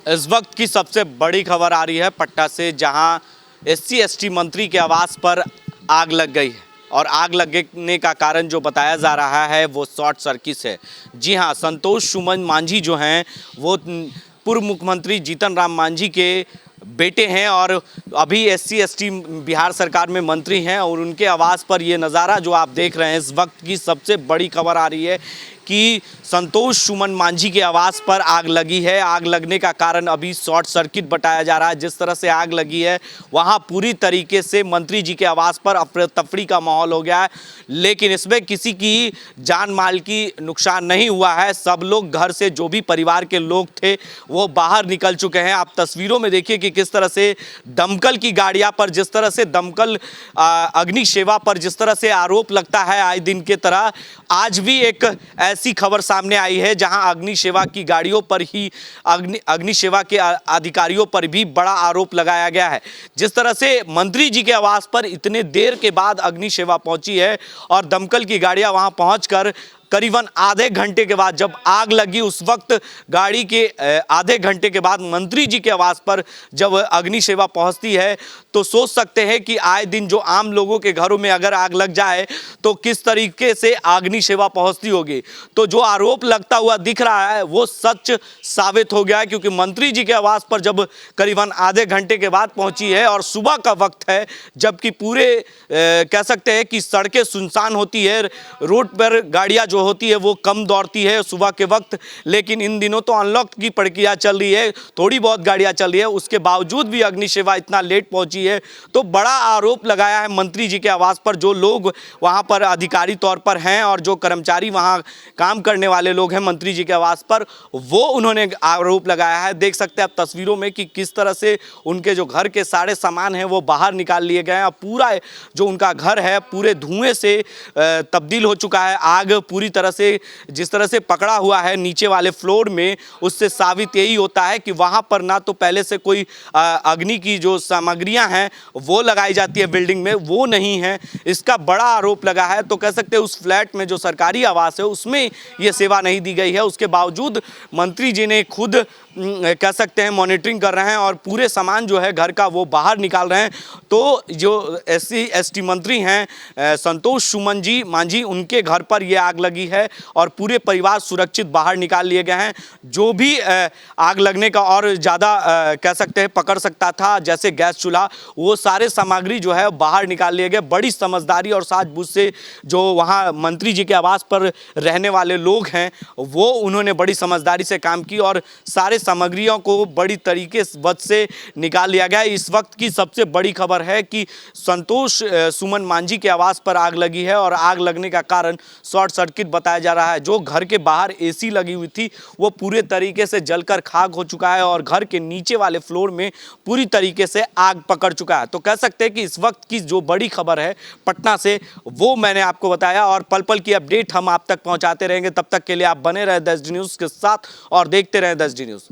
इस वक्त की सबसे बड़ी खबर आ रही है पटना से, जहां SC/ST मंत्री के आवास पर आग लग गई है और आग लगने का कारण जो बताया जा रहा है वो शॉर्ट सर्किट है। जी हां, संतोष सुमन मांझी जो हैं वो पूर्व मुख्यमंत्री जीतन राम मांझी के बेटे हैं और अभी SC/ST बिहार सरकार में मंत्री हैं और उनके आवास पर ये नज़ारा जो आप देख रहे हैं, इस वक्त की सबसे बड़ी खबर आ रही है कि संतोष सुमन मांझी के आवास पर आग लगी है। आग लगने का कारण अभी शॉर्ट सर्किट बताया जा रहा है। जिस तरह से आग लगी है वहां पूरी तरीके से मंत्री जी के आवास पर अफरा तफरी का माहौल हो गया है, लेकिन इसमें किसी की जान माल की नुकसान नहीं हुआ है। सब लोग घर से, जो भी परिवार के लोग थे वो बाहर निकल चुके हैं। आप तस्वीरों में देखिए कि किस तरह से दमकल की गाड़ियां पर, जिस तरह से दमकल अग्नि सेवा पर जिस तरह से आरोप लगता है आए दिन के तरह, आज भी एक ऐसी खबर सामने आई है जहां अग्नि सेवा की गाड़ियों पर ही अग्नि सेवा के अधिकारियों पर भी बड़ा आरोप लगाया गया है। जिस तरह से मंत्री जी के आवास पर इतने देर के बाद अग्नि सेवा पहुंची है और दमकल की गाड़ियां वहां पहुंचकर करीबन आधे घंटे के बाद जब आग लगी, उस वक्त गाड़ी के आधे घंटे के बाद मंत्री जी के आवास पर जब अग्नि सेवा पहुंचती है तो सोच सकते हैं कि आए दिन जो आम लोगों के घरों में अगर आग लग जाए तो किस तरीके से अग्नि सेवा पहुंचती होगी। तो जो आरोप लगता हुआ दिख रहा है वो सच साबित हो गया है, क्योंकि मंत्री जी के आवास पर जब करीबन आधे घंटे के बाद पहुंची है और सुबह का वक्त है, जबकि पूरे कह सकते हैं कि सड़कें सुनसान होती है, रोड पर गाड़ियां जो होती है वो कम दौड़ती है सुबह के वक्त, लेकिन इन दिनों तो अनलॉक की प्रक्रिया चल रही है, थोड़ी बहुत गाड़ियां चल रही है, उसके बावजूद भी अग्नि सेवा इतना लेट पहुंची है। तो बड़ा आरोप लगाया है मंत्री जी के आवास पर। जो लोग वहां पर अधिकारी तौर पर हैं और जो कर्मचारी वहां काम करने वाले लोग हैं मंत्री जी के आवास पर, वो उन्होंने आरोप लगाया है। देख सकते हैं आप तस्वीरों में कि किस तरह से उनके जो घर के सारे सामान हैं वो बाहर निकाल लिए गए हैं। पूरा जो उनका घर है पूरे धुएं से तब्दील हो चुका है। आग पूरी तरह से जिस तरह से पकड़ा हुआ है नीचे वाले फ्लोर में, उससे साबित यही होता है कि वहां पर ना तो पहले से कोई अग्नि की जो सामग्रियां हैं वो लगाई जाती है बिल्डिंग में, वो नहीं है। इसका बड़ा आरोप लगा है। तो कह सकते हैं उस फ्लैट में जो सरकारी आवास है उसमें ये सेवा नहीं दी गई है। उसके बावजूद मंत्री जी ने खुद कह सकते हैं मॉनिटरिंग कर रहे हैं और पूरे सामान जो है घर का वो बाहर निकाल रहे हैं। तो जो SC/ST मंत्री हैं संतोष सुमन जी मांझी, उनके घर पर ये आग लगी है और पूरे परिवार सुरक्षित बाहर निकाल लिए गए हैं। जो भी आग लगने का और ज़्यादा कह सकते हैं पकड़ सकता था, जैसे गैस चूल्हा, वो सारे सामग्री जो है बाहर निकाल लिए गए। बड़ी समझदारी और सूझबूझ से जो वहाँ मंत्री जी के आवास पर रहने वाले लोग हैं वो उन्होंने बड़ी समझदारी से काम की और सारे सामग्रियों को बड़ी तरीके से निकाल लिया गया। इस वक्त की सबसे बड़ी खबर है कि संतोष सुमन मांझी के आवास पर आग लगी है और आग लगने का कारण शॉर्ट सर्किट बताया जा रहा है। जो घर के बाहर AC लगी हुई थी वो पूरे तरीके से जलकर खाक हो चुका है और घर के नीचे वाले फ्लोर में पूरी तरीके से आग पकड़ चुका है। तो कह सकते हैं कि इस वक्त की जो बड़ी खबर है पटना से वो मैंने आपको बताया और पल पल की अपडेट हम आप तक पहुंचाते रहेंगे। तब तक के लिए आप बने रहे 10D न्यूज़ के साथ और देखते रहे 10D न्यूज़।